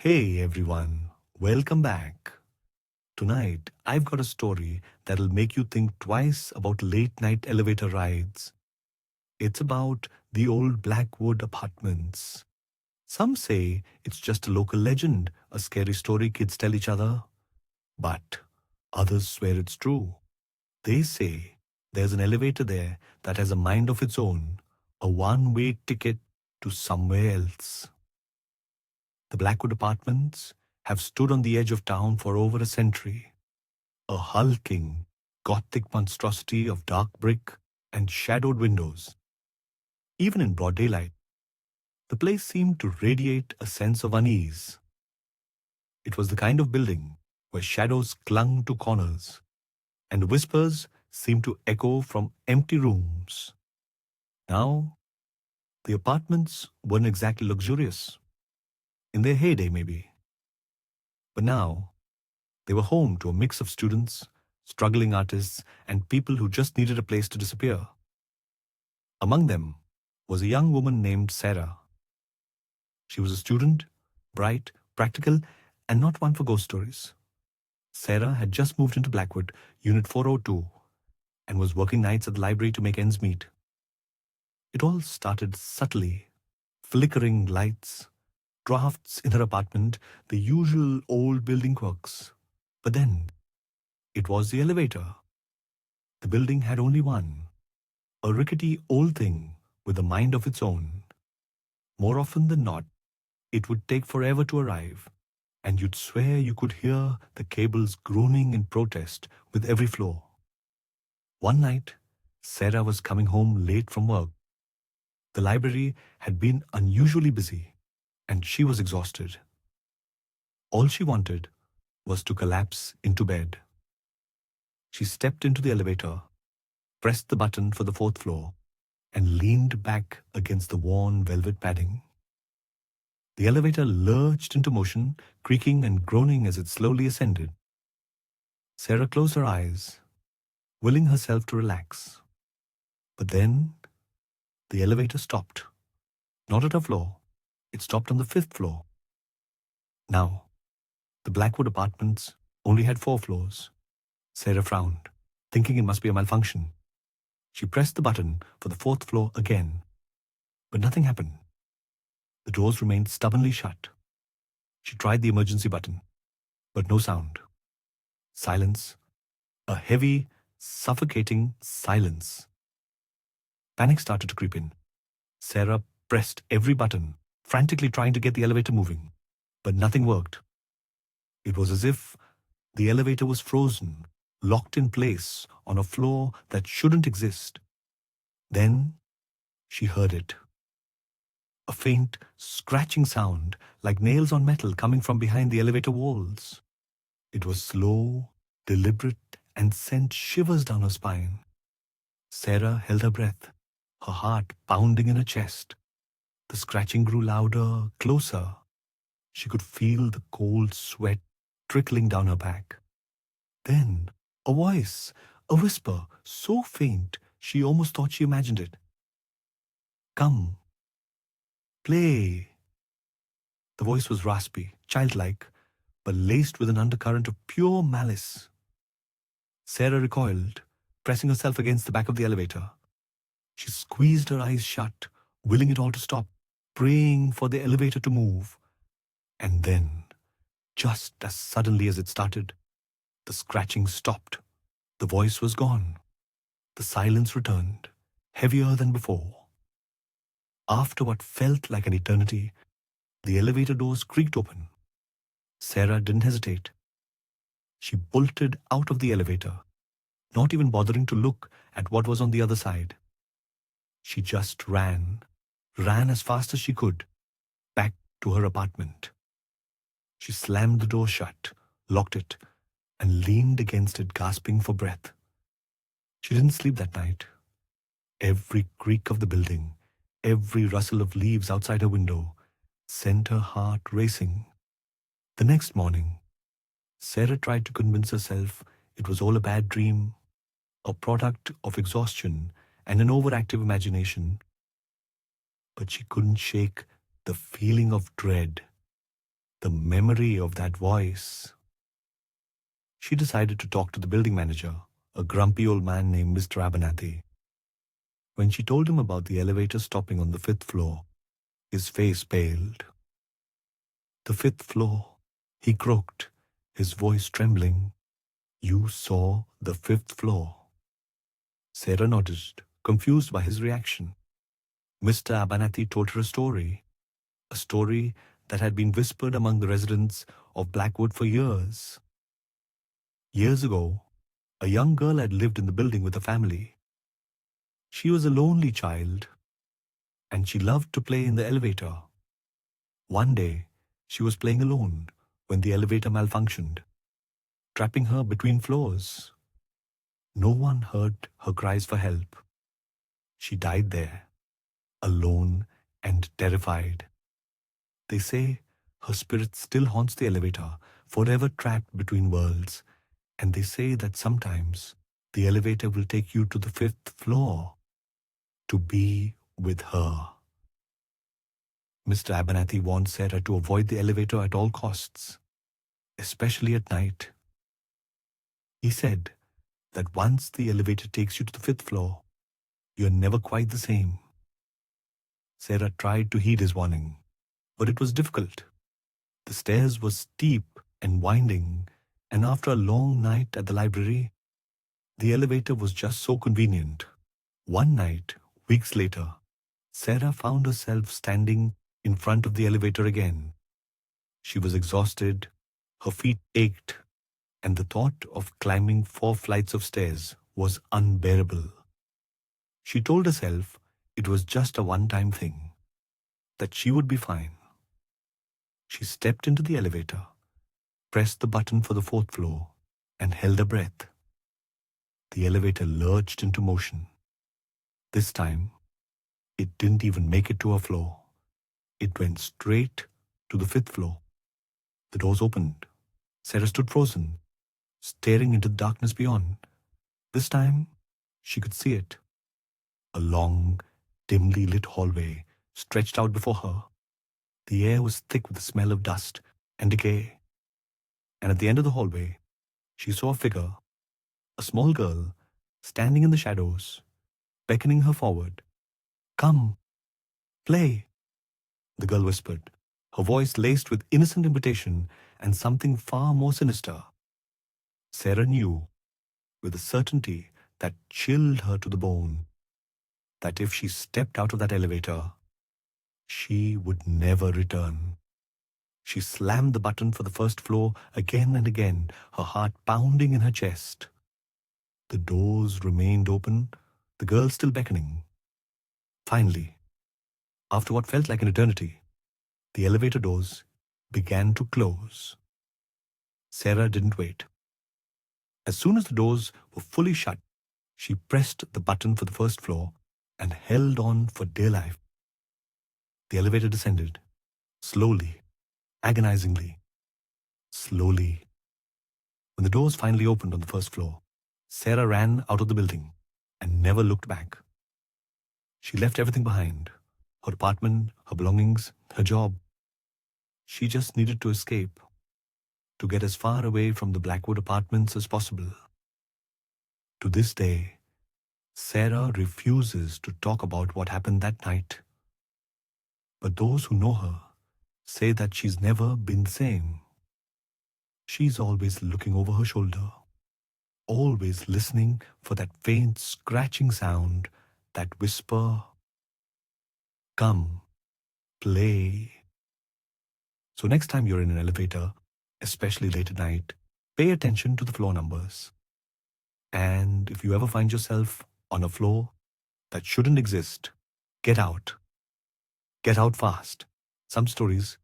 Hey everyone, welcome back. Tonight, I've got a story that'll make you think twice about late night elevator rides. It's about the old Blackwood apartments. Some say it's just a local legend, a scary story kids tell each other, but others swear it's true. They say there's an elevator there that has a mind of its own, a one way ticket to somewhere else. The Blackwood apartments have stood on the edge of town for over a century. A hulking, Gothic monstrosity of dark brick and shadowed windows. Even in broad daylight, the place seemed to radiate a sense of unease. It was the kind of building where shadows clung to corners and whispers seemed to echo from empty rooms. Now, the apartments weren't exactly luxurious. In their heyday, maybe. But now, they were home to a mix of students, struggling artists, and people who just needed a place to disappear. Among them was a young woman named Sarah. She was a student, bright, practical, and not one for ghost stories. Sarah had just moved into Blackwood, Unit 402, and was working nights at the library to make ends meet. It all started subtly, flickering lights, drafts in her apartment, the usual old building quirks. But then, it was the elevator. The building had only one, a rickety old thing with a mind of its own. More often than not, it would take forever to arrive, and you'd swear you could hear the cables groaning in protest with every floor. One night, Sarah was coming home late from work. The library had been unusually busy, and she was exhausted. All she wanted was to collapse into bed. She stepped into the elevator, pressed the button for the fourth floor, and leaned back against the worn velvet padding. The elevator lurched into motion, creaking and groaning as it slowly ascended. Sarah closed her eyes, willing herself to relax. But then, the elevator stopped. Not at her floor. It stopped on the fifth floor. Now, the Blackwood apartments only had 4 floors. Sarah frowned, thinking it must be a malfunction. She pressed the button for the fourth floor again, but nothing happened. The doors remained stubbornly shut. She tried the emergency button, but no sound. Silence. A heavy, suffocating silence. Panic started to creep in. Sarah pressed every button, frantically trying to get the elevator moving, but nothing worked. It was as if the elevator was frozen, locked in place on a floor that shouldn't exist. Then she heard it. A faint, scratching sound, like nails on metal coming from behind the elevator walls. It was slow, deliberate, and sent shivers down her spine. Sarah held her breath, her heart pounding in her chest. The scratching grew louder, closer. She could feel the cold sweat trickling down her back. Then, a voice, a whisper, so faint she almost thought she imagined it. "Come. Play." The voice was raspy, childlike, but laced with an undercurrent of pure malice. Sarah recoiled, pressing herself against the back of the elevator. She squeezed her eyes shut, willing it all to stop, praying for the elevator to move. And then, just as suddenly as it started, the scratching stopped. The voice was gone. The silence returned, heavier than before. After what felt like an eternity, the elevator doors creaked open. Sarah didn't hesitate. She bolted out of the elevator, not even bothering to look at what was on the other side. She just ran as fast as she could, back to her apartment. She slammed the door shut, locked it, and leaned against it, gasping for breath. She didn't sleep that night. Every creak of the building, every rustle of leaves outside her window, sent her heart racing. The next morning, Sarah tried to convince herself it was all a bad dream, a product of exhaustion and an overactive imagination. But she couldn't shake the feeling of dread. the memory of that voice. She decided to talk to the building manager, a grumpy old man named Mr. Abernathy. When she told him about the elevator stopping on the 5th floor, his face paled. "The 5th floor," he croaked, his voice trembling. "You saw the 5th floor?" Sarah nodded, confused by his reaction. Mr. Abernathy told her a story that had been whispered among the residents of Blackwood for years. Years ago, a young girl had lived in the building with her family. She was a lonely child, and she loved to play in the elevator. One day, she was playing alone when the elevator malfunctioned, trapping her between floors. No one heard her cries for help. She died there, alone and terrified. They say her spirit still haunts the elevator, forever trapped between worlds, and they say that sometimes the elevator will take you to the 5th floor to be with her. Mr. Abernathy warned Sarah to avoid the elevator at all costs, especially at night. He said that once the elevator takes you to the 5th floor, you're never quite the same. Sarah tried to heed his warning, but it was difficult. The stairs were steep and winding, and after a long night at the library, the elevator was just so convenient. One night, weeks later, Sarah found herself standing in front of the elevator again. She was exhausted, her feet ached, and the thought of climbing 4 flights of stairs was unbearable. She told herself it was just a one-time thing, that she would be fine. She stepped into the elevator, pressed the button for the 4th floor, and held her breath. The elevator lurched into motion. This time, it didn't even make it to her floor. It went straight to the 5th floor. The doors opened. Sarah stood frozen, staring into the darkness beyond. This time, she could see it. A long, dimly lit hallway stretched out before her. The air was thick with the smell of dust and decay. And at the end of the hallway, she saw a figure, a small girl, standing in the shadows, beckoning her forward. "Come, play," the girl whispered, her voice laced with innocent invitation and something far more sinister. Sarah knew, with a certainty that chilled her to the bone, that if she stepped out of that elevator, she would never return. She slammed the button for the 1st floor again and again, her heart pounding in her chest. The doors remained open, the girl still beckoning. Finally, after what felt like an eternity, the elevator doors began to close. Sarah didn't wait. As soon as the doors were fully shut, she pressed the button for the 1st floor and held on for dear life. The elevator descended, slowly, agonizingly, slowly. When the doors finally opened on the 1st floor, Sarah ran out of the building and never looked back. She left everything behind, her apartment, her belongings, her job. She just needed to escape, to get as far away from the Blackwood apartments as possible. To this day, Sarah refuses to talk about what happened that night. But those who know her say that she's never been the same. She's always looking over her shoulder, always listening for that faint scratching sound, that whisper, "Come, play." So next time you're in an elevator, especially late at night, pay attention to the floor numbers. And if you ever find yourself on a floor that shouldn't exist, get out. Get out fast. Some stories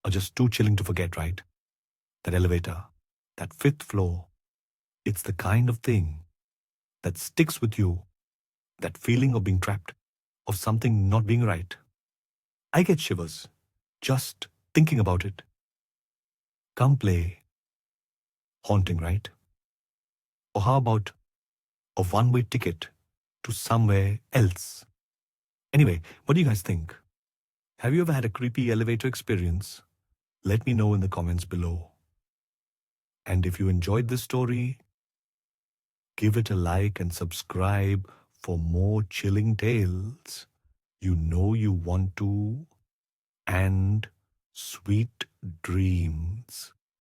are just too chilling to forget, right? That elevator, that 5th floor, it's the kind of thing that sticks with you, that feeling of being trapped, of something not being right. I get shivers just thinking about it. Come play. Haunting, right? Or how about a one-way ticket to somewhere else? Anyway, what do you guys think? Have you ever had a creepy elevator experience? Let me know in the comments below. And if you enjoyed this story, give it a like and subscribe for more chilling tales. You know you want to. And sweet dreams.